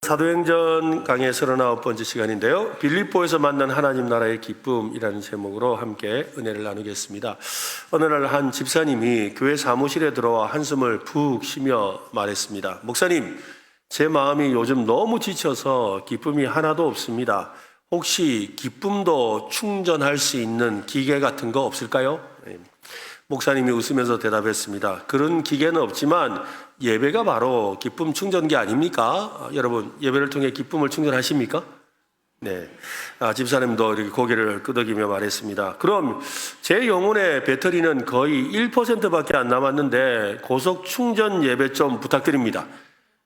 사도행전 강의 39번째 시간인데요. 빌립보에서 만난 하나님 나라의 기쁨이라는 제목으로 함께 은혜를 나누겠습니다. 어느 날 한 집사님이 교회 사무실에 들어와 한숨을 푹 쉬며 말했습니다. 목사님, 제 마음이 요즘 너무 지쳐서 기쁨이 하나도 없습니다. 혹시 기쁨도 충전할 수 있는 기계 같은 거 없을까요? 목사님이 웃으면서 대답했습니다. 그런 기계는 없지만 예배가 바로 기쁨 충전기 아닙니까? 여러분, 예배를 통해 기쁨을 충전하십니까? 네. 집사님도 이렇게 고개를 끄덕이며 말했습니다. 그럼 제 영혼의 배터리는 거의 1%밖에 안 남았는데 고속 충전 예배 좀 부탁드립니다.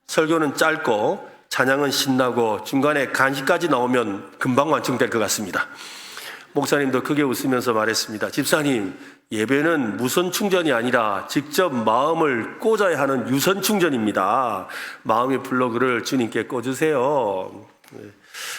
설교는 짧고 찬양은 신나고 중간에 간식까지 나오면 금방 완성될 것 같습니다. 목사님도 크게 웃으면서 말했습니다. 집사님, 예배는 무선 충전이 아니라 직접 마음을 꽂아야 하는 유선 충전입니다. 마음의 플러그를 주님께 꽂으세요.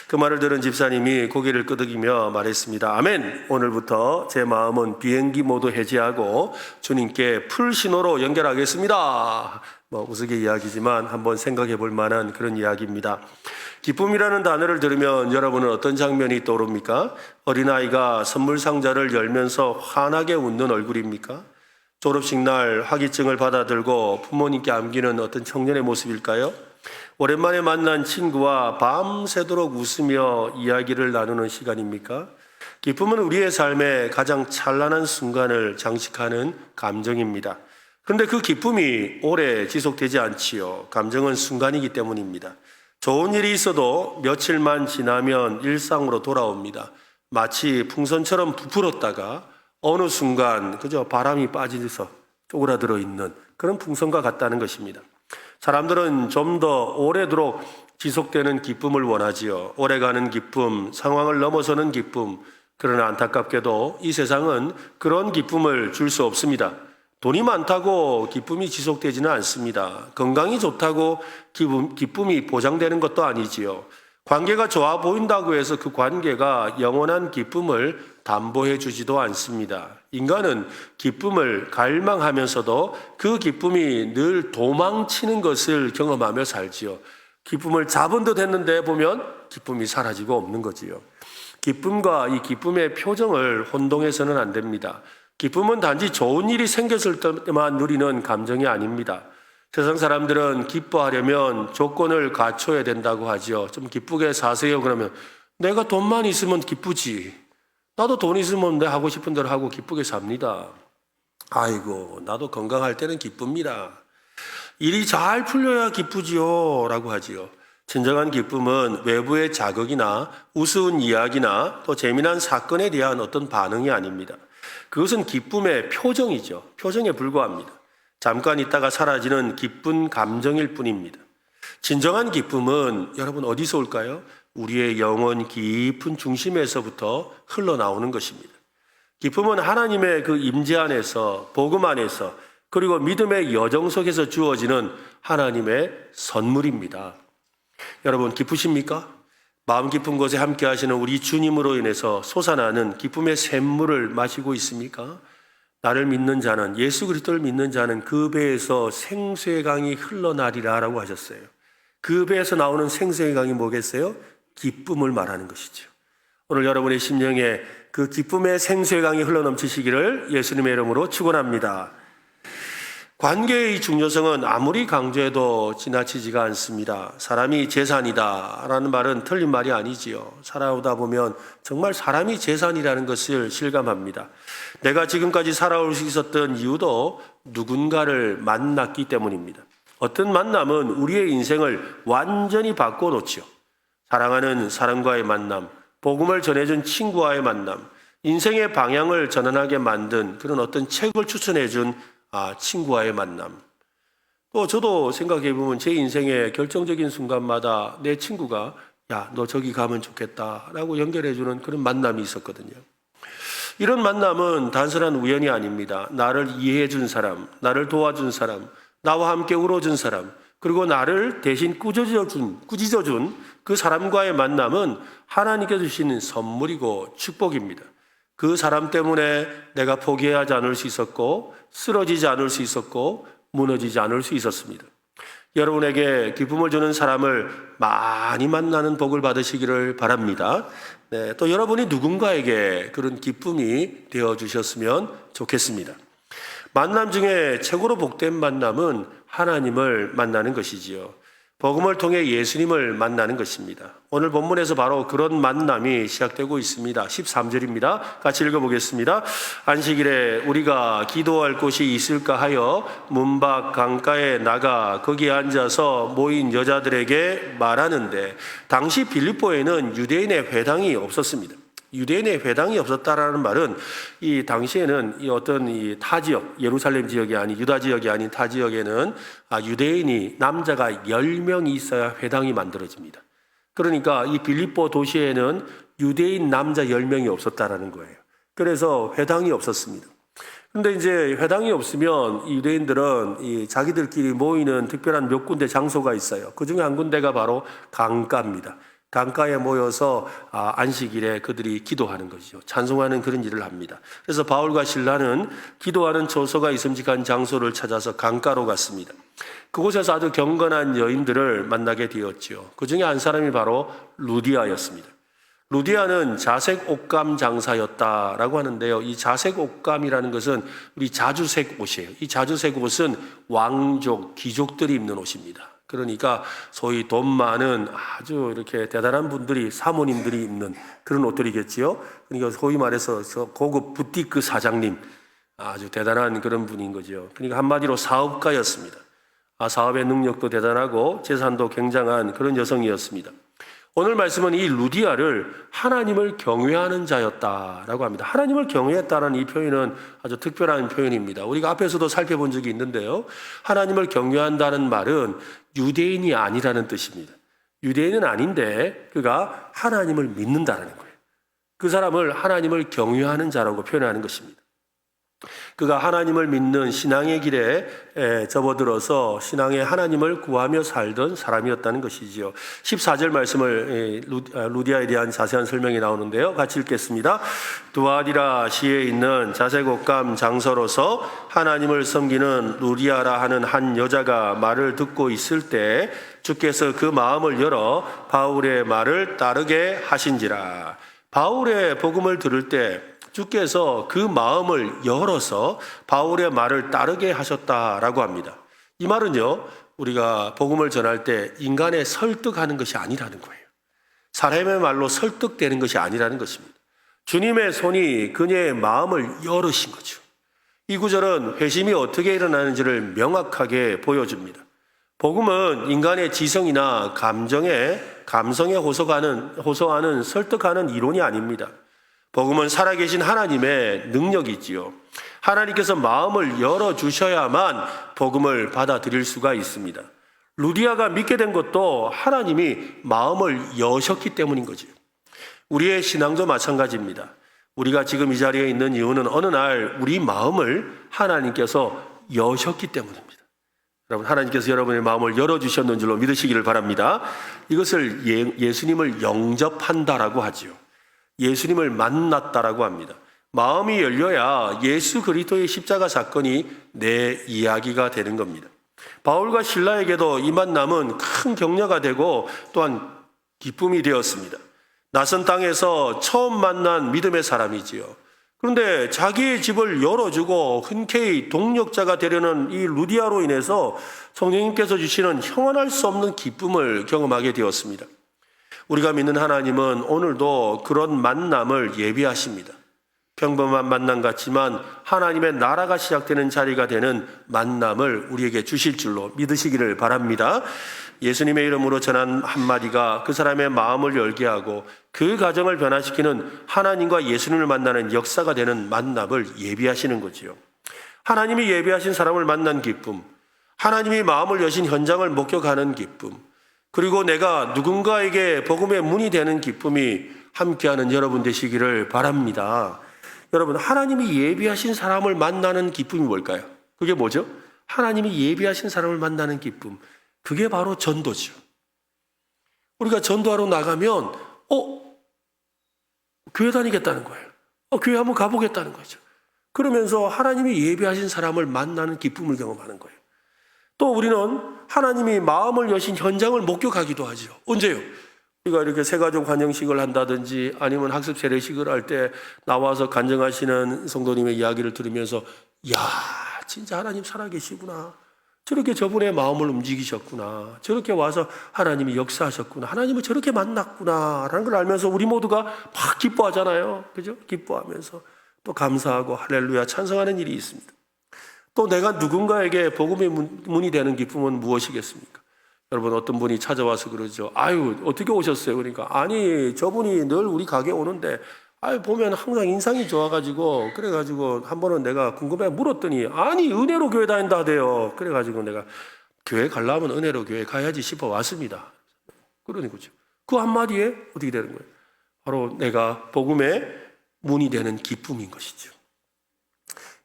그 말을 들은 집사님이 고개를 끄덕이며 말했습니다. 아멘. 오늘부터 제 마음은 비행기 모드 해제하고 주님께 풀 신호로 연결하겠습니다. 우스개 이야기지만 한번 생각해 볼 만한 그런 이야기입니다. 기쁨이라는 단어를 들으면 여러분은 어떤 장면이 떠오릅니까? 어린아이가 선물 상자를 열면서 환하게 웃는 얼굴입니까? 졸업식 날 학위증을 받아들고 부모님께 안기는 어떤 청년의 모습일까요? 오랜만에 만난 친구와 밤새도록 웃으며 이야기를 나누는 시간입니까? 기쁨은 우리의 삶의 가장 찬란한 순간을 장식하는 감정입니다. 그런데 그 기쁨이 오래 지속되지 않지요. 감정은 순간이기 때문입니다. 좋은 일이 있어도 며칠만 지나면 일상으로 돌아옵니다. 마치 풍선처럼 부풀었다가 어느 순간 그저 바람이 빠지면서 쪼그라들어 있는 그런 풍선과 같다는 것입니다. 사람들은 좀 더 오래도록 지속되는 기쁨을 원하지요. 오래가는 기쁨, 상황을 넘어서는 기쁨. 그러나 안타깝게도 이 세상은 그런 기쁨을 줄 수 없습니다. 돈이 많다고 기쁨이 지속되지는 않습니다. 건강이 좋다고 기쁨이 보장되는 것도 아니지요. 관계가 좋아 보인다고 해서 그 관계가 영원한 기쁨을 담보해 주지도 않습니다. 인간은 기쁨을 갈망하면서도 그 기쁨이 늘 도망치는 것을 경험하며 살지요. 기쁨을 잡은 듯 했는데 보면 기쁨이 사라지고 없는 거지요. 기쁨과 이 기쁨의 표정을 혼동해서는 안 됩니다. 기쁨은 단지 좋은 일이 생겼을 때만 누리는 감정이 아닙니다. 세상 사람들은 기뻐하려면 조건을 갖춰야 된다고 하죠. 좀 기쁘게 사세요. 그러면 내가 돈만 있으면 기쁘지. 나도 돈 있으면 내 하고 싶은 대로 하고 기쁘게 삽니다. 아이고, 나도 건강할 때는 기쁩니다. 일이 잘 풀려야 기쁘지요. 라고 하지요. 진정한 기쁨은 외부의 자극이나 우스운 이야기나 또 재미난 사건에 대한 어떤 반응이 아닙니다. 그것은 기쁨의 표정이죠. 표정에 불과합니다. 잠깐 있다가 사라지는 기쁜 감정일 뿐입니다. 진정한 기쁨은 여러분 어디서 올까요? 우리의 영혼 깊은 중심에서부터 흘러나오는 것입니다. 기쁨은 하나님의 그 임재 안에서, 복음 안에서, 그리고 믿음의 여정 속에서 주어지는 하나님의 선물입니다. 여러분 기쁘십니까? 마음 깊은 곳에 함께 하시는 우리 주님으로 인해서 솟아나는 기쁨의 샘물을 마시고 있습니까? 나를 믿는 자는, 예수 그리스도를 믿는 자는 그 배에서 생수의 강이 흘러나리라 라고 하셨어요. 그 배에서 나오는 생수의 강이 뭐겠어요? 기쁨을 말하는 것이죠. 오늘 여러분의 심령에 그 기쁨의 생수의 강이 흘러넘치시기를 예수님의 이름으로 축원합니다. 관계의 중요성은 아무리 강조해도 지나치지가 않습니다. 사람이 재산이다 라는 말은 틀린 말이 아니지요. 살아오다 보면 정말 사람이 재산이라는 것을 실감합니다. 내가 지금까지 살아올 수 있었던 이유도 누군가를 만났기 때문입니다. 어떤 만남은 우리의 인생을 완전히 바꿔놓지요. 사랑하는 사람과의 만남, 복음을 전해준 친구와의 만남, 인생의 방향을 전환하게 만든 그런 어떤 책을 추천해준 친구와의 만남. 또 저도 생각해보면 제 인생의 결정적인 순간마다 내 친구가 야, 너 저기 가면 좋겠다 라고 연결해주는 그런 만남이 있었거든요. 이런 만남은 단순한 우연이 아닙니다. 나를 이해해준 사람, 나를 도와준 사람, 나와 함께 울어준 사람, 그리고 나를 대신 꾸짖어준 그 사람과의 만남은 하나님께서 주시는 선물이고 축복입니다. 그 사람 때문에 내가 포기하지 않을 수 있었고 쓰러지지 않을 수 있었고 무너지지 않을 수 있었습니다. 여러분에게 기쁨을 주는 사람을 많이 만나는 복을 받으시기를 바랍니다. 네, 또 여러분이 누군가에게 그런 기쁨이 되어 주셨으면 좋겠습니다. 만남 중에 최고로 복된 만남은 하나님을 만나는 것이지요. 복음을 통해 예수님을 만나는 것입니다. 오늘 본문에서 바로 그런 만남이 시작되고 있습니다. 13절입니다. 같이 읽어보겠습니다. 안식일에 우리가 기도할 곳이 있을까 하여 문 밖 강가에 나가 거기에 앉아서 모인 여자들에게 말하는데, 당시 빌립보에는 유대인의 회당이 없었습니다. 유대인의 회당이 없었다라는 말은 이 당시에는 이 어떤 이 타 지역, 예루살렘 지역이 아닌 유다 지역이 아닌 타 지역에는 유대인이 남자가 10명이 있어야 회당이 만들어집니다. 그러니까 이 빌립보 도시에는 유대인 남자 10명이 없었다라는 거예요. 그래서 회당이 없었습니다. 근데 이제 회당이 없으면 이 유대인들은 이 자기들끼리 모이는 특별한 몇 군데 장소가 있어요. 그 중에 한 군데가 바로 강가입니다. 강가에 모여서 안식일에 그들이 기도하는 것이죠. 찬송하는 그런 일을 합니다. 그래서 바울과 실라는 기도하는 처소가 있음직한 장소를 찾아서 강가로 갔습니다. 그곳에서 아주 경건한 여인들을 만나게 되었죠. 그 중에 한 사람이 바로 루디아였습니다. 루디아는 자색 옷감 장사였다라고 하는데요. 이 자색 옷감이라는 것은 우리 자주색 옷이에요. 이 자주색 옷은 왕족, 귀족들이 입는 옷입니다. 그러니까 소위 돈 많은 아주 이렇게 대단한 분들이, 사모님들이 입는 그런 옷들이겠지요. 그러니까 소위 말해서 고급 부티크 사장님, 아주 대단한 그런 분인 거죠. 그러니까 한마디로 사업가였습니다. 사업의 능력도 대단하고 재산도 굉장한 그런 여성이었습니다. 오늘 말씀은 이 루디아를 하나님을 경외하는 자였다라고 합니다. 하나님을 경외했다는 이 표현은 아주 특별한 표현입니다. 우리가 앞에서도 살펴본 적이 있는데요. 하나님을 경외한다는 말은 유대인이 아니라는 뜻입니다. 유대인은 아닌데 그가 하나님을 믿는다는 거예요. 그 사람을 하나님을 경외하는 자라고 표현하는 것입니다. 그가 하나님을 믿는 신앙의 길에 접어들어서 신앙의 하나님을 구하며 살던 사람이었다는 것이지요. 14절 말씀을 루디아에 대한 자세한 설명이 나오는데요. 같이 읽겠습니다. 두아디라 시에 있는 자색 옷감 장서로서 하나님을 섬기는 루디아라 하는 한 여자가 말을 듣고 있을 때 주께서 그 마음을 열어 바울의 말을 따르게 하신지라. 바울의 복음을 들을 때 주께서 그 마음을 열어서 바울의 말을 따르게 하셨다라고 합니다. 이 말은요, 우리가 복음을 전할 때 인간의 설득하는 것이 아니라는 거예요. 사람의 말로 설득되는 것이 아니라는 것입니다. 주님의 손이 그녀의 마음을 열으신 거죠. 이 구절은 회심이 어떻게 일어나는지를 명확하게 보여줍니다. 복음은 인간의 지성이나 감성에 호소하는 설득하는 이론이 아닙니다. 복음은 살아계신 하나님의 능력이지요. 하나님께서 마음을 열어주셔야만 복음을 받아들일 수가 있습니다. 루디아가 믿게 된 것도 하나님이 마음을 여셨기 때문인 거죠. 우리의 신앙도 마찬가지입니다. 우리가 지금 이 자리에 있는 이유는 어느 날 우리 마음을 하나님께서 여셨기 때문입니다. 여러분, 하나님께서 여러분의 마음을 열어주셨는 줄로 믿으시기를 바랍니다. 이것을 예수님을 영접한다라고 하지요. 예수님을 만났다라고 합니다. 마음이 열려야 예수 그리스도의 십자가 사건이 내 이야기가 되는 겁니다. 바울과 실라에게도 이 만남은 큰 격려가 되고 또한 기쁨이 되었습니다. 낯선 땅에서 처음 만난 믿음의 사람이지요. 그런데 자기의 집을 열어주고 흔쾌히 동력자가 되려는 이 루디아로 인해서 성령님께서 주시는 형언할 수 없는 기쁨을 경험하게 되었습니다. 우리가 믿는 하나님은 오늘도 그런 만남을 예비하십니다. 평범한 만남 같지만 하나님의 나라가 시작되는 자리가 되는 만남을 우리에게 주실 줄로 믿으시기를 바랍니다. 예수님의 이름으로 전한 한마디가 그 사람의 마음을 열게 하고 그 가정을 변화시키는 하나님과 예수님을 만나는 역사가 되는 만남을 예비하시는 거지요. 하나님이 예비하신 사람을 만난 기쁨, 하나님이 마음을 여신 현장을 목격하는 기쁨, 그리고 내가 누군가에게 복음의 문이 되는 기쁨이 함께하는 여러분 되시기를 바랍니다. 여러분, 하나님이 예비하신 사람을 만나는 기쁨이 뭘까요? 그게 뭐죠? 하나님이 예비하신 사람을 만나는 기쁨. 그게 바로 전도죠. 우리가 전도하러 나가면 교회 다니겠다는 거예요. 교회 한번 가보겠다는 거죠. 그러면서 하나님이 예비하신 사람을 만나는 기쁨을 경험하는 거예요. 또 우리는 하나님이 마음을 여신 현장을 목격하기도 하죠. 언제요? 우리가 이렇게 새가족 환영식을 한다든지 아니면 학습 세례식을 할 때 나와서 간증하시는 성도님의 이야기를 들으면서 야, 진짜 하나님 살아계시구나. 저렇게 저분의 마음을 움직이셨구나. 저렇게 와서 하나님이 역사하셨구나. 하나님을 저렇게 만났구나. 라는 걸 알면서 우리 모두가 막 기뻐하잖아요. 그죠? 기뻐하면서 또 감사하고 할렐루야 찬송하는 일이 있습니다. 또 내가 누군가에게 복음의 문이 되는 기쁨은 무엇이겠습니까? 여러분 어떤 분이 찾아와서 그러죠. 아유 어떻게 오셨어요? 그러니까 아니 저분이 늘 우리 가게 오는데 아유 보면 항상 인상이 좋아가지고 그래가지고 한 번은 내가 궁금해 물었더니 아니 은혜로 교회 다닌다 하대요. 그래가지고 내가 교회 가려면 은혜로 교회 가야지 싶어 왔습니다. 그러는 거죠. 그 한마디에 어떻게 되는 거예요? 바로 내가 복음의 문이 되는 기쁨인 것이죠.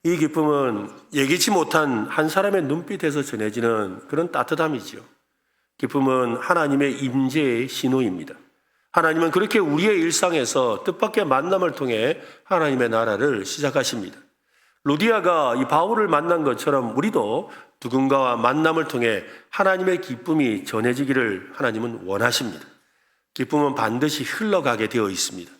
이 기쁨은 예기치 못한 한 사람의 눈빛에서 전해지는 그런 따뜻함이죠. 기쁨은 하나님의 임재의 신호입니다. 하나님은 그렇게 우리의 일상에서 뜻밖의 만남을 통해 하나님의 나라를 시작하십니다. 루디아가 이 바울을 만난 것처럼 우리도 누군가와 만남을 통해 하나님의 기쁨이 전해지기를 하나님은 원하십니다. 기쁨은 반드시 흘러가게 되어 있습니다.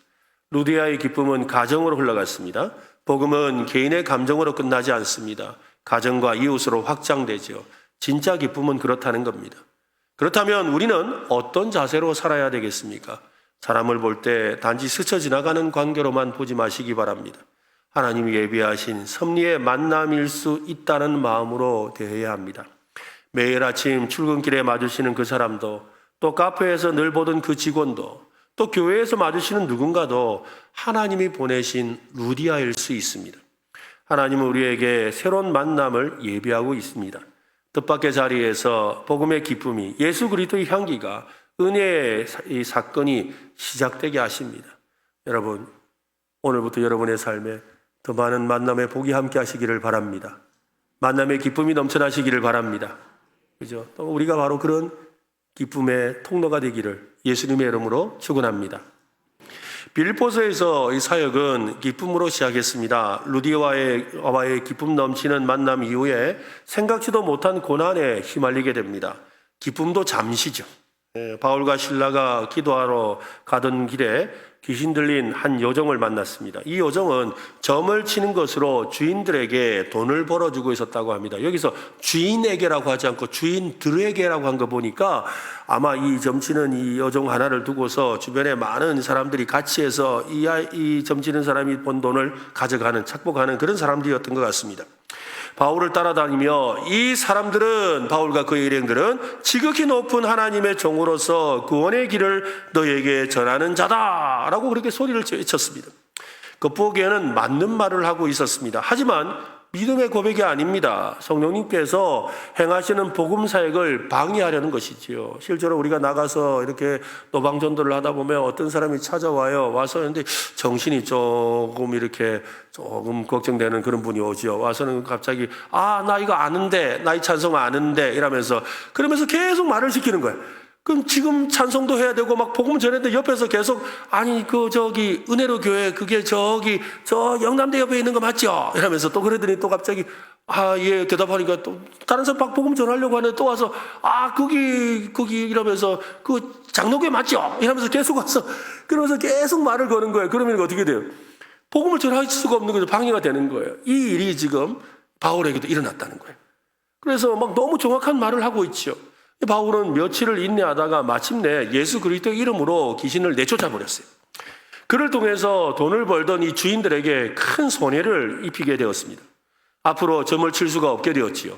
루디아의 기쁨은 가정으로 흘러갔습니다. 복음은 개인의 감정으로 끝나지 않습니다. 가정과 이웃으로 확장되죠. 진짜 기쁨은 그렇다는 겁니다. 그렇다면 우리는 어떤 자세로 살아야 되겠습니까? 사람을 볼 때 단지 스쳐 지나가는 관계로만 보지 마시기 바랍니다. 하나님이 예비하신 섭리의 만남일 수 있다는 마음으로 대해야 합니다. 매일 아침 출근길에 마주치는 그 사람도, 또 카페에서 늘 보던 그 직원도, 또 교회에서 마주치는 누군가도 하나님이 보내신 루디아일 수 있습니다. 하나님은 우리에게 새로운 만남을 예비하고 있습니다. 뜻밖의 자리에서 복음의 기쁨이, 예수 그리스도의 향기가, 은혜의 이 사건이 시작되게 하십니다. 여러분, 오늘부터 여러분의 삶에 더 많은 만남의 복이 함께 하시기를 바랍니다. 만남의 기쁨이 넘쳐나시기를 바랍니다. 그죠? 또 우리가 바로 그런 기쁨의 통로가 되기를 예수님의 이름으로 축원합니다. 빌립보서에서 이 사역은 기쁨으로 시작했습니다. 루디아와의 기쁨 넘치는 만남 이후에 생각지도 못한 고난에 휘말리게 됩니다. 기쁨도 잠시죠. 바울과 실라가 기도하러 가던 길에 귀신 들린 한 여종을 만났습니다. 이 여종은 점을 치는 것으로 주인들에게 돈을 벌어주고 있었다고 합니다. 여기서 주인에게라고 하지 않고 주인들에게라고 한 거 보니까 아마 이 점치는 이 여종 하나를 두고서 주변에 많은 사람들이 같이 해서 이 점치는 사람이 번 돈을 가져가는, 착복하는 그런 사람들이었던 것 같습니다. 바울을 따라다니며 이 사람들은, 바울과 그의 일행들은 지극히 높은 하나님의 종으로서 구원의 길을 너에게 전하는 자다라고 그렇게 소리를 외쳤습니다. 겉보기에는 맞는 말을 하고 있었습니다. 하지만 믿음의 고백이 아닙니다. 성령님께서 행하시는 복음 사역을 방해하려는 것이지요. 실제로 우리가 나가서 이렇게 노방전도를 하다 보면 어떤 사람이 찾아와요. 와서 근데 정신이 조금 걱정되는 그런 분이 오죠. 와서는 갑자기 나 이거 아는데, 나 이 찬송 아는데 이러면서 그러면서 계속 말을 시키는 거예요. 그럼 지금 찬송도 해야 되고 막 복음 전했는데 옆에서 계속 은혜로 교회 그게 저 영남대 옆에 있는 거 맞죠? 이러면서 또 그러더니 또 갑자기 예 대답하니까 또 다른 사람 복음 전하려고 하는데 또 와서 거기 이러면서 그 장로교회 맞죠? 이러면서 계속 와서 그러면서 계속 말을 거는 거예요. 그러면 어떻게 돼요? 복음을 전할 수가 없는 거죠. 방해가 되는 거예요. 이 일이 지금 바울에게도 일어났다는 거예요. 그래서 막 너무 정확한 말을 하고 있죠. 바울은 며칠을 인내하다가 마침내 예수 그리스도의 이름으로 귀신을 내쫓아 버렸어요. 그를 통해서 돈을 벌던 이 주인들에게 큰 손해를 입히게 되었습니다. 앞으로 점을 칠 수가 없게 되었지요.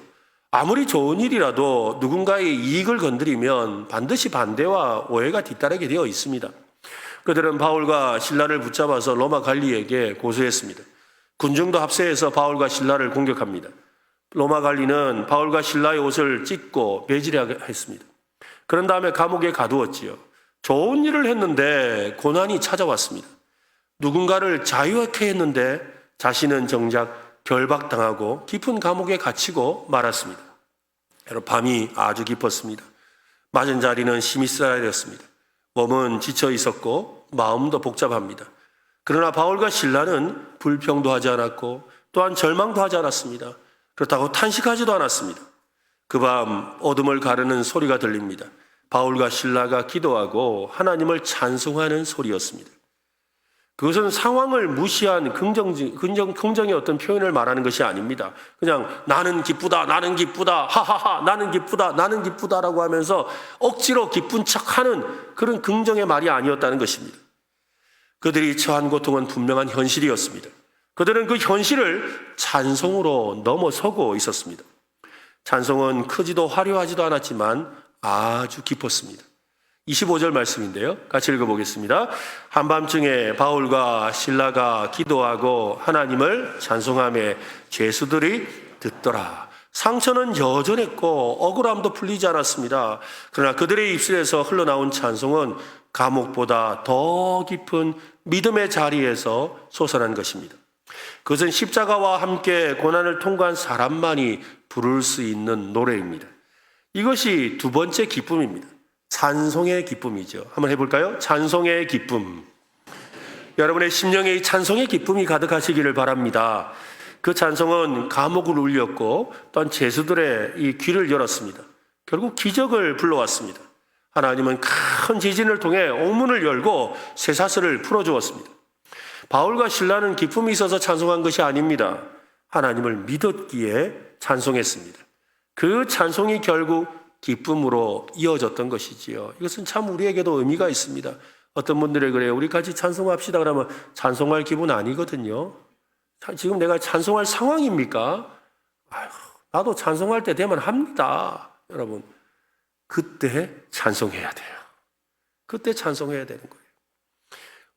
아무리 좋은 일이라도 누군가의 이익을 건드리면 반드시 반대와 오해가 뒤따르게 되어 있습니다. 그들은 바울과 실라를 붙잡아서 로마 관리에게 고소했습니다. 군중도 합세해서 바울과 실라를 공격합니다. 로마 관리는 바울과 실라의 옷을 찢고 매질하게 했습니다. 그런 다음에 감옥에 가두었지요. 좋은 일을 했는데 고난이 찾아왔습니다. 누군가를 자유하게 했는데 자신은 정작 결박당하고 깊은 감옥에 갇히고 말았습니다. 여러분, 밤이 아주 깊었습니다. 맞은 자리는 심히 쓰라렸습니다. 몸은 지쳐 있었고 마음도 복잡합니다. 그러나 바울과 실라는 불평도 하지 않았고 또한 절망도 하지 않았습니다. 그렇다고 탄식하지도 않았습니다. 그 밤 어둠을 가르는 소리가 들립니다. 바울과 실라가 기도하고 하나님을 찬송하는 소리였습니다. 그것은 상황을 무시한 긍정의 어떤 표현을 말하는 것이 아닙니다. 그냥 나는 기쁘다, 나는 기쁘다, 하하하, 나는 기쁘다, 나는 기쁘다라고 하면서 억지로 기쁜 척하는 그런 긍정의 말이 아니었다는 것입니다. 그들이 처한 고통은 분명한 현실이었습니다. 그들은 그 현실을 찬송으로 넘어서고 있었습니다. 찬송은 크지도 화려하지도 않았지만 아주 깊었습니다. 25절 말씀인데요. 같이 읽어보겠습니다. 한밤중에 바울과 실라가 기도하고 하나님을 찬송하며 죄수들이 듣더라. 상처는 여전했고 억울함도 풀리지 않았습니다. 그러나 그들의 입술에서 흘러나온 찬송은 감옥보다 더 깊은 믿음의 자리에서 솟아난 것입니다. 그것은 십자가와 함께 고난을 통과한 사람만이 부를 수 있는 노래입니다. 이것이 두 번째 기쁨입니다. 찬송의 기쁨이죠. 한번 해볼까요? 찬송의 기쁨. 여러분의 심령에 이 찬송의 기쁨이 가득하시기를 바랍니다. 그 찬송은 감옥을 울렸고 또한 죄수들의 이 귀를 열었습니다. 결국 기적을 불러왔습니다. 하나님은 큰 지진을 통해 옥문을 열고 쇠사슬을 풀어주었습니다. 바울과 실라는 기쁨이 있어서 찬송한 것이 아닙니다. 하나님을 믿었기에 찬송했습니다. 그 찬송이 결국 기쁨으로 이어졌던 것이지요. 이것은 참 우리에게도 의미가 있습니다. 어떤 분들이 그래요. 우리 같이 찬송합시다 그러면 찬송할 기분 아니거든요. 지금 내가 찬송할 상황입니까? 아유, 나도 찬송할 때 되면 합니다. 여러분, 그때 찬송해야 돼요. 그때 찬송해야 되는 거예요.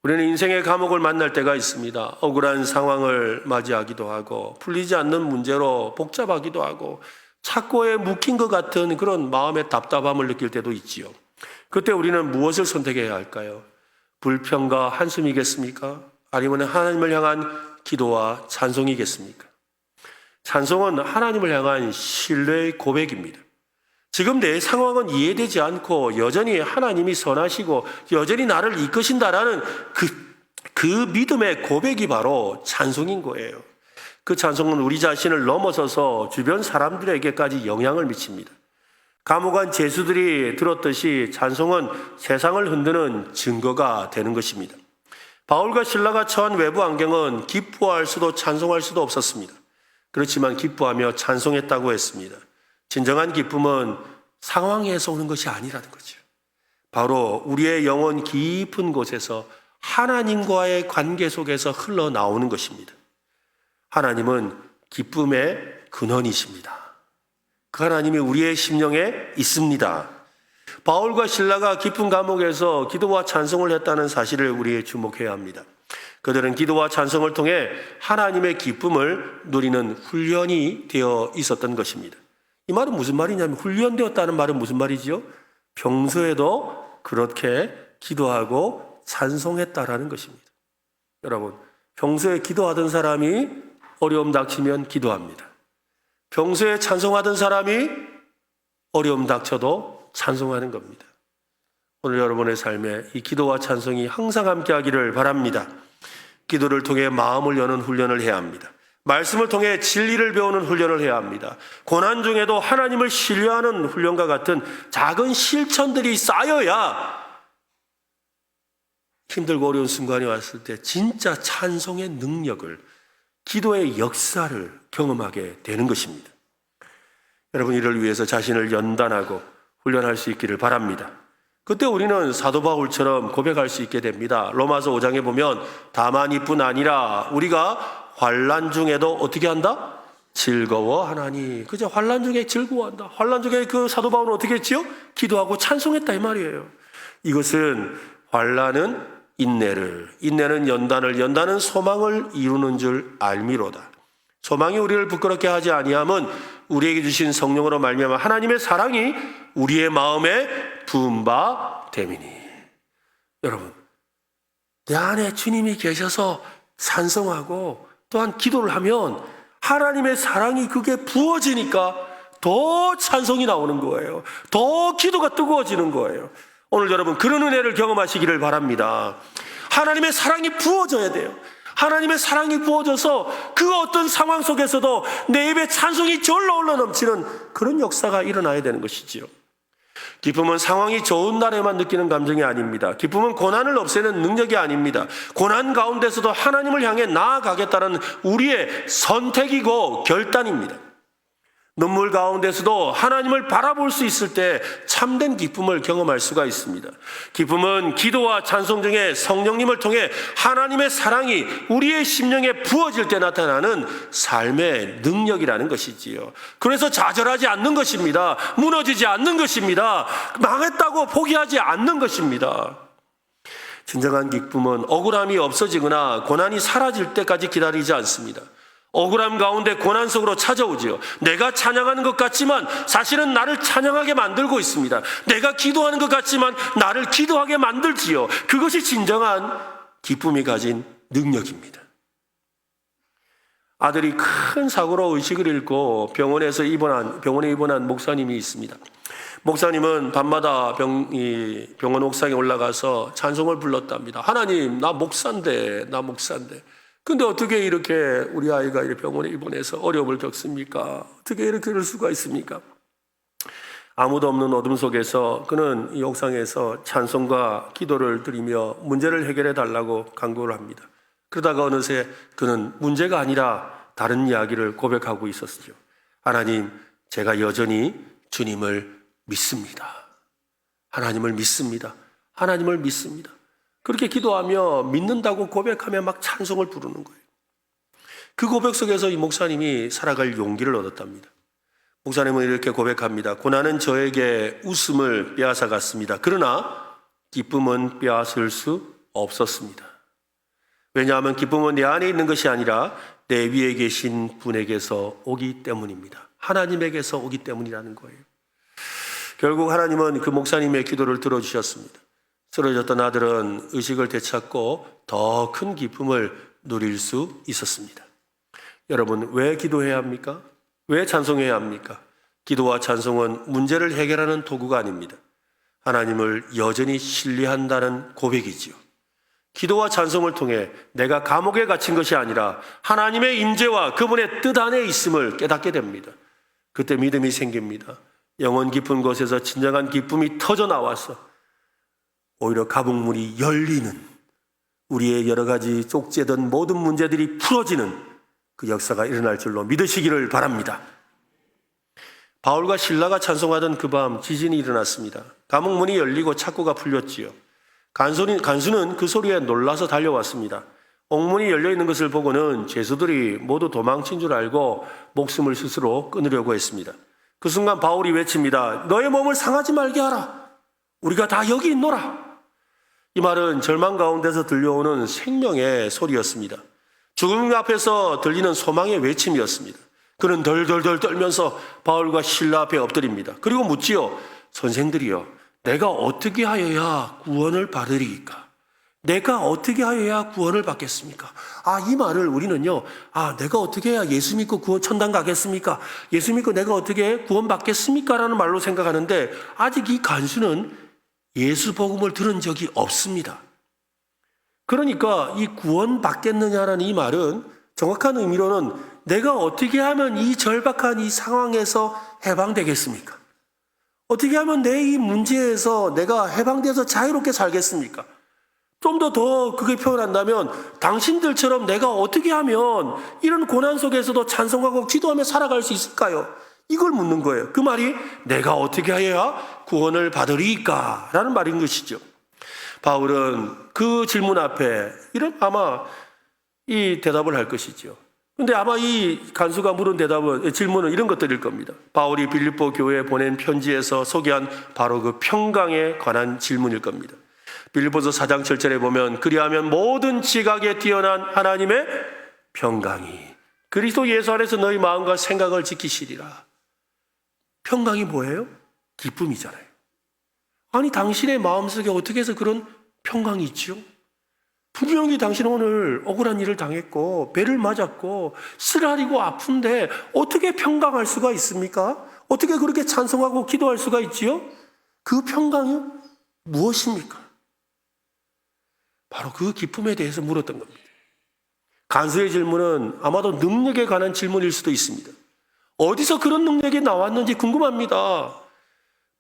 우리는 인생의 감옥을 만날 때가 있습니다. 억울한 상황을 맞이하기도 하고 풀리지 않는 문제로 복잡하기도 하고 착고에 묵힌 것 같은 그런 마음의 답답함을 느낄 때도 있지요. 그때 우리는 무엇을 선택해야 할까요? 불평과 한숨이겠습니까? 아니면 하나님을 향한 기도와 찬송이겠습니까? 찬송은 하나님을 향한 신뢰의 고백입니다. 지금 내 상황은 이해되지 않고 여전히 하나님이 선하시고 여전히 나를 이끄신다라는 그 믿음의 고백이 바로 찬송인 거예요. 그 찬송은 우리 자신을 넘어서서 주변 사람들에게까지 영향을 미칩니다. 감옥 안 죄수들이 들었듯이 찬송은 세상을 흔드는 증거가 되는 것입니다. 바울과 실라가 처한 외부 환경은 기뻐할 수도 찬송할 수도 없었습니다. 그렇지만 기뻐하며 찬송했다고 했습니다. 진정한 기쁨은 상황에서 오는 것이 아니라는 거죠. 바로 우리의 영혼 깊은 곳에서 하나님과의 관계 속에서 흘러나오는 것입니다. 하나님은 기쁨의 근원이십니다. 그 하나님이 우리의 심령에 있습니다. 바울과 실라가 깊은 감옥에서 기도와 찬송을 했다는 사실을 우리 주목해야 합니다. 그들은 기도와 찬송을 통해 하나님의 기쁨을 누리는 훈련이 되어 있었던 것입니다. 이 말은 무슨 말이냐면 훈련되었다는 말은 무슨 말이죠? 평소에도 그렇게 기도하고 찬송했다라는 것입니다. 여러분, 평소에 기도하던 사람이 어려움 닥치면 기도합니다. 평소에 찬송하던 사람이 어려움 닥쳐도 찬송하는 겁니다. 오늘 여러분의 삶에 이 기도와 찬송이 항상 함께 하기를 바랍니다. 기도를 통해 마음을 여는 훈련을 해야 합니다. 말씀을 통해 진리를 배우는 훈련을 해야 합니다. 고난 중에도 하나님을 신뢰하는 훈련과 같은 작은 실천들이 쌓여야 힘들고 어려운 순간이 왔을 때 진짜 찬송의 능력을, 기도의 역사를 경험하게 되는 것입니다. 여러분, 이를 위해서 자신을 연단하고 훈련할 수 있기를 바랍니다. 그때 우리는 사도 바울처럼 고백할 수 있게 됩니다. 로마서 5장에 보면 다만이뿐 아니라 우리가 환난 중에도 어떻게 한다? 즐거워하나니. 그죠? 환난 중에 즐거워한다. 환난 중에 그 사도 바울은 어떻게 했지요? 기도하고 찬송했다 이 말이에요. 이것은 환난은 인내는 연단을, 연단은 소망을 이루는 줄 알미로다. 소망이 우리를 부끄럽게 하지 아니함은 우리에게 주신 성령으로 말미암아 하나님의 사랑이 우리의 마음에 부은 바 됨이니. 여러분, 내 안에 주님이 계셔서 찬송하고 또한 기도를 하면 하나님의 사랑이 그게 부어지니까 더 찬송이 나오는 거예요. 더 기도가 뜨거워지는 거예요. 오늘 여러분 그런 은혜를 경험하시기를 바랍니다. 하나님의 사랑이 부어져야 돼요. 하나님의 사랑이 부어져서 그 어떤 상황 속에서도 내 입에 찬송이 절로 올라 넘치는 그런 역사가 일어나야 되는 것이지요. 기쁨은 상황이 좋은 날에만 느끼는 감정이 아닙니다. 기쁨은 고난을 없애는 능력이 아닙니다. 고난 가운데서도 하나님을 향해 나아가겠다는 우리의 선택이고 결단입니다. 눈물 가운데서도 하나님을 바라볼 수 있을 때 참된 기쁨을 경험할 수가 있습니다. 기쁨은 기도와 찬송 중에 성령님을 통해 하나님의 사랑이 우리의 심령에 부어질 때 나타나는 삶의 능력이라는 것이지요. 그래서 좌절하지 않는 것입니다. 무너지지 않는 것입니다. 망했다고 포기하지 않는 것입니다. 진정한 기쁨은 억울함이 없어지거나 고난이 사라질 때까지 기다리지 않습니다. 억울함 가운데 고난 속으로 찾아오지요. 내가 찬양하는 것 같지만 사실은 나를 찬양하게 만들고 있습니다. 내가 기도하는 것 같지만 나를 기도하게 만들지요. 그것이 진정한 기쁨이 가진 능력입니다. 아들이 큰 사고로 의식을 잃고 병원에 입원한 목사님이 있습니다. 목사님은 밤마다 병원 옥상에 올라가서 찬송을 불렀답니다. 하나님, 나 목사인데. 근데 어떻게 이렇게 우리 아이가 병원에 입원해서 어려움을 겪습니까? 어떻게 이렇게 그럴 수가 있습니까? 아무도 없는 어둠 속에서 그는 이 옥상에서 찬송과 기도를 드리며 문제를 해결해 달라고 간구를 합니다. 그러다가 어느새 그는 문제가 아니라 다른 이야기를 고백하고 있었죠. 하나님, 제가 여전히 주님을 믿습니다. 하나님을 믿습니다. 그렇게 기도하며 믿는다고 고백하며 막 찬송을 부르는 거예요. 그 고백 속에서 이 목사님이 살아갈 용기를 얻었답니다. 목사님은 이렇게 고백합니다. 고난은 저에게 웃음을 빼앗아갔습니다. 그러나 기쁨은 빼앗을 수 없었습니다. 왜냐하면 기쁨은 내 안에 있는 것이 아니라 내 위에 계신 분에게서 오기 때문입니다. 하나님에게서 오기 때문이라는 거예요. 결국 하나님은 그 목사님의 기도를 들어주셨습니다. 쓰러졌던 아들은 의식을 되찾고 더 큰 기쁨을 누릴 수 있었습니다. 여러분, 왜 기도해야 합니까? 왜 찬송해야 합니까? 기도와 찬송은 문제를 해결하는 도구가 아닙니다. 하나님을 여전히 신뢰한다는 고백이지요. 기도와 찬송을 통해 내가 감옥에 갇힌 것이 아니라 하나님의 임재와 그분의 뜻 안에 있음을 깨닫게 됩니다. 그때 믿음이 생깁니다. 영원 깊은 곳에서 진정한 기쁨이 터져 나와서 오히려 가복문이 열리는, 우리의 여러 가지 쪽재던 모든 문제들이 풀어지는 그 역사가 일어날 줄로 믿으시기를 바랍니다. 바울과 실라가 찬송하던 그 밤 지진이 일어났습니다. 감옥문이 열리고 창고가 풀렸지요. 간수는 그 소리에 놀라서 달려왔습니다. 옥문이 열려있는 것을 보고는 죄수들이 모두 도망친 줄 알고 목숨을 스스로 끊으려고 했습니다. 그 순간 바울이 외칩니다. 너의 몸을 상하지 말게 하라. 우리가 다 여기 있노라. 이 말은 절망 가운데서 들려오는 생명의 소리였습니다. 죽음 앞에서 들리는 소망의 외침이었습니다. 그는 덜덜덜 떨면서 바울과 실라 앞에 엎드립니다. 그리고 묻지요. 선생들이여, 내가 어떻게 하여야 구원을 받으리이까? 내가 어떻게 하여야 구원을 받겠습니까? 이 말을 우리는요, 내가 어떻게 해야 예수 믿고 천당 가겠습니까? 예수 믿고 내가 어떻게 구원 받겠습니까? 라는 말로 생각하는데 아직 이 간수는 예수 복음을 들은 적이 없습니다. 그러니까 이 구원 받겠느냐라는 이 말은 정확한 의미로는 내가 어떻게 하면 이 절박한 이 상황에서 해방되겠습니까? 어떻게 하면 내 이 문제에서 내가 해방돼서 자유롭게 살겠습니까? 좀 더 그게 표현한다면 당신들처럼 내가 어떻게 하면 이런 고난 속에서도 찬송하고 기도하며 살아갈 수 있을까요? 이걸 묻는 거예요. 그 말이 내가 어떻게 해야 구원을 받으리까? 라는 말인 것이죠. 바울은 그 질문 앞에 아마 이 대답을 할 것이죠. 근데 아마 이 간수가 물은 질문은 이런 것들일 겁니다. 바울이 빌립보 교회에 보낸 편지에서 소개한 바로 그 평강에 관한 질문일 겁니다. 빌립보서 4장 7절에 보면 그리하면 모든 지각에 뛰어난 하나님의 평강이 그리스도 예수 안에서 너희 마음과 생각을 지키시리라. 평강이 뭐예요? 기쁨이잖아요. 아니, 당신의 마음속에 어떻게 해서 그런 평강이 있죠? 분명히 당신은 오늘 억울한 일을 당했고 배를 맞았고 쓰라리고 아픈데 어떻게 평강할 수가 있습니까? 어떻게 그렇게 찬송하고 기도할 수가 있지요? 그 평강이 무엇입니까? 바로 그 기쁨에 대해서 물었던 겁니다. 간수의 질문은 아마도 능력에 관한 질문일 수도 있습니다. 어디서 그런 능력이 나왔는지 궁금합니다.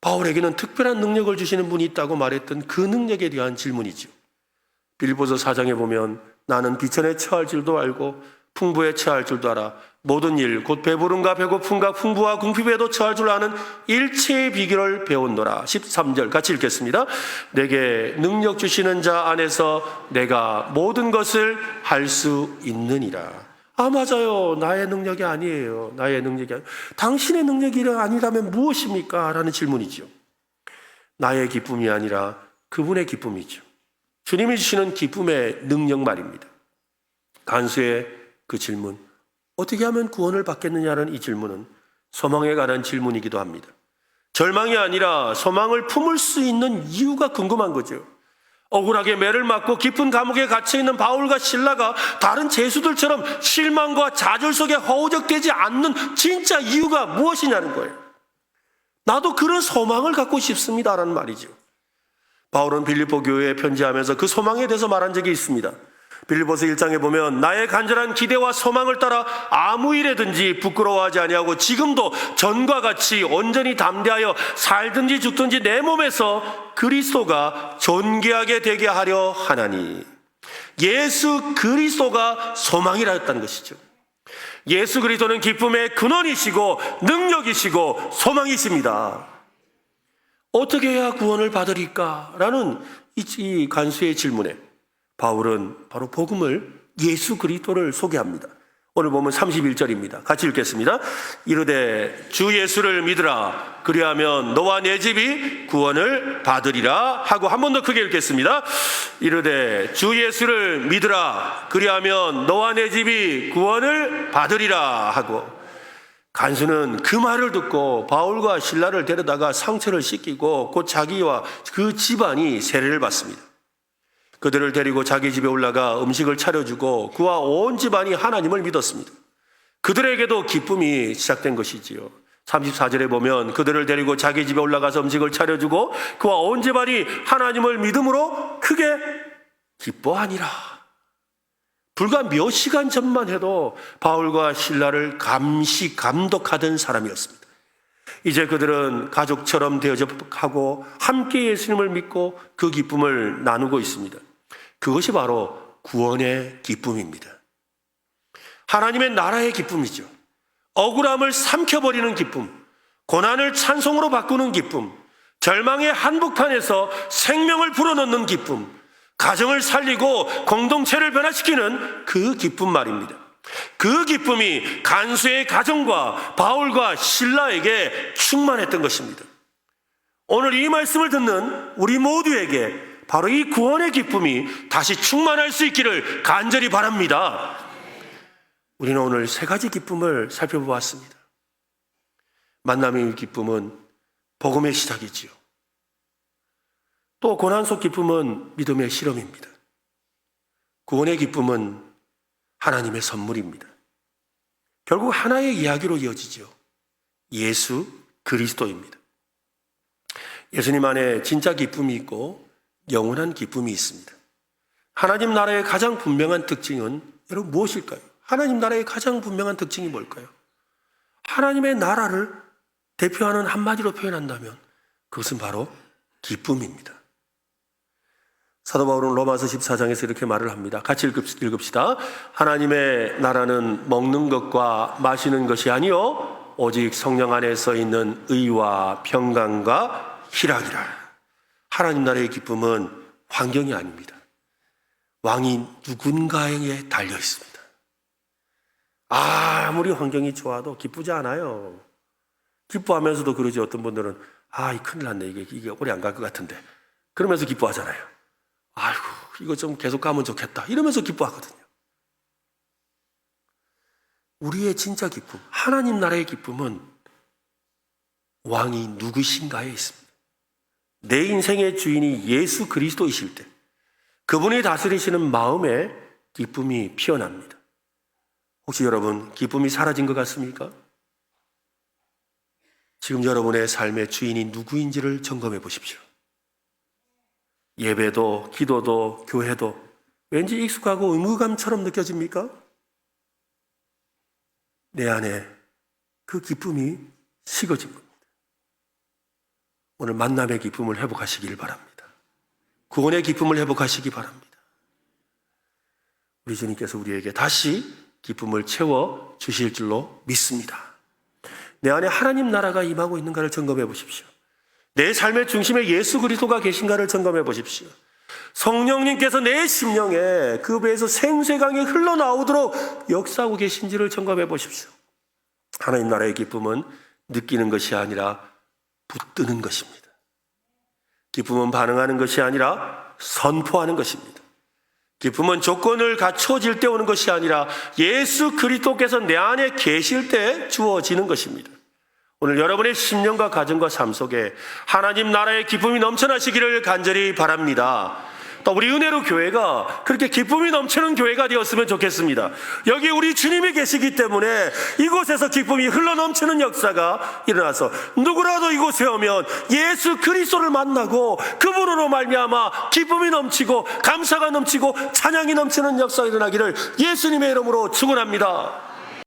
바울에게는 특별한 능력을 주시는 분이 있다고 말했던 그 능력에 대한 질문이죠. 빌립보서 4장에 보면 나는 비천에 처할 줄도 알고 풍부에 처할 줄도 알아 모든 일 곧 배부름과 배고픔과 풍부와 궁핍에도 처할 줄 아는 일체의 비결을 배웠노라. 13절 같이 읽겠습니다. 내게 능력 주시는 자 안에서 내가 모든 것을 할 수 있느니라. 맞아요. 나의 능력이 아니에요. 나의 능력이 아니에요. 당신의 능력이 아니라면 무엇입니까? 라는 질문이죠. 나의 기쁨이 아니라 그분의 기쁨이죠. 주님이 주시는 기쁨의 능력 말입니다. 간수의 그 질문, 어떻게 하면 구원을 받겠느냐는 이 질문은 소망에 관한 질문이기도 합니다. 절망이 아니라 소망을 품을 수 있는 이유가 궁금한 거죠. 억울하게 매를 맞고 깊은 감옥에 갇혀있는 바울과 실라가 다른 죄수들처럼 실망과 좌절 속에 허우적대지 않는 진짜 이유가 무엇이냐는 거예요. 나도 그런 소망을 갖고 싶습니다라는 말이죠. 바울은 빌립보 교회에 편지하면서 그 소망에 대해서 말한 적이 있습니다. 빌립보서 1장에 보면 나의 간절한 기대와 소망을 따라 아무 일에든지 부끄러워하지 아니하고 지금도 전과 같이 온전히 담대하여 살든지 죽든지 내 몸에서 그리스도가 존귀하게 되게 하려 하나니. 예수 그리스도가 소망이라 했다는 것이죠. 예수 그리스도는 기쁨의 근원이시고 능력이시고 소망이십니다. 어떻게 해야 구원을 받으리까? 라는 이 간수의 질문에 바울은 바로 복음을, 예수 그리스도를 소개합니다. 오늘 보면 31절입니다. 같이 읽겠습니다. 이르되 주 예수를 믿으라. 그리하면 너와 내 집이 구원을 받으리라 하고 한 번 더 크게 읽겠습니다. 이르되 주 예수를 믿으라. 그리하면 너와 내 집이 구원을 받으리라 하고, 간수는 그 말을 듣고 바울과 실라를 데려다가 상처를 씻기고 곧 자기와 그 집안이 세례를 받습니다. 그들을 데리고 자기 집에 올라가 음식을 차려주고 그와 온 집안이 하나님을 믿었습니다. 그들에게도 기쁨이 시작된 것이지요. 34절에 보면 그들을 데리고 자기 집에 올라가서 음식을 차려주고 그와 온 집안이 하나님을 믿음으로 크게 기뻐하니라. 불과 몇 시간 전만 해도 바울과 실라를 감시 감독하던 사람이었습니다. 이제 그들은 가족처럼 대접하고 함께 예수님을 믿고 그 기쁨을 나누고 있습니다. 그것이 바로 구원의 기쁨입니다. 하나님의 나라의 기쁨이죠. 억울함을 삼켜버리는 기쁨, 고난을 찬송으로 바꾸는 기쁨, 절망의 한복판에서 생명을 불어넣는 기쁨, 가정을 살리고 공동체를 변화시키는 그 기쁨 말입니다. 그 기쁨이 간수의 가정과 바울과 실라에게 충만했던 것입니다. 오늘 이 말씀을 듣는 우리 모두에게 바로 이 구원의 기쁨이 다시 충만할 수 있기를 간절히 바랍니다. 우리는 오늘 세 가지 기쁨을 살펴보았습니다. 만남의 기쁨은 복음의 시작이지요. 또 고난 속 기쁨은 믿음의 실험입니다. 구원의 기쁨은 하나님의 선물입니다. 결국 하나의 이야기로 이어지죠. 예수 그리스도입니다. 예수님 안에 진짜 기쁨이 있고 영원한 기쁨이 있습니다. 하나님 나라의 가장 분명한 특징은 여러분 무엇일까요? 하나님 나라의 가장 분명한 특징이 뭘까요? 하나님의 나라를 대표하는 한마디로 표현한다면 그것은 바로 기쁨입니다. 사도 바울은 로마서 14장에서 이렇게 말을 합니다. 같이 읽읍시다. 하나님의 나라는 먹는 것과 마시는 것이 아니요 오직 성령 안에서 있는 의와 평강과 희락이라. 하나님 나라의 기쁨은 환경이 아닙니다. 왕이 누군가에게 달려 있습니다. 아무리 환경이 좋아도 기쁘지 않아요. 기뻐하면서도 그러지. 어떤 분들은 큰일 났네. 이게 오래 안 갈 것 같은데. 그러면서 기뻐하잖아요. 아이고, 이거 좀 계속 가면 좋겠다. 이러면서 기뻐하거든요. 우리의 진짜 기쁨, 하나님 나라의 기쁨은 왕이 누구신가에 있습니다. 내 인생의 주인이 예수 그리스도이실 때 그분이 다스리시는 마음에 기쁨이 피어납니다. 혹시 여러분 기쁨이 사라진 것 같습니까? 지금 여러분의 삶의 주인이 누구인지를 점검해 보십시오. 예배도 기도도 교회도 왠지 익숙하고 의무감처럼 느껴집니까? 내 안에 그 기쁨이 식어진 겁니다. 오늘 만남의 기쁨을 회복하시길 바랍니다. 구원의 기쁨을 회복하시기 바랍니다. 우리 주님께서 우리에게 다시 기쁨을 채워 주실 줄로 믿습니다. 내 안에 하나님 나라가 임하고 있는가를 점검해 보십시오. 내 삶의 중심에 예수 그리스도가 계신가를 점검해 보십시오. 성령님께서 내 심령에 그 배에서 생수강이 흘러나오도록 역사하고 계신지를 점검해 보십시오. 하나님 나라의 기쁨은 느끼는 것이 아니라 붙드는 것입니다. 기쁨은 반응하는 것이 아니라 선포하는 것입니다. 기쁨은 조건을 갖춰질 때 오는 것이 아니라 예수 그리스도께서 내 안에 계실 때 주어지는 것입니다. 오늘 여러분의 심령과 가정과 삶 속에 하나님 나라의 기쁨이 넘쳐나시기를 간절히 바랍니다. 또 우리 은혜로 교회가 그렇게 기쁨이 넘치는 교회가 되었으면 좋겠습니다. 여기 우리 주님이 계시기 때문에 이곳에서 기쁨이 흘러넘치는 역사가 일어나서 누구라도 이곳에 오면 예수 그리스도를 만나고 그분으로 말미암아 기쁨이 넘치고 감사가 넘치고 찬양이 넘치는 역사가 일어나기를 예수님의 이름으로 축원합니다.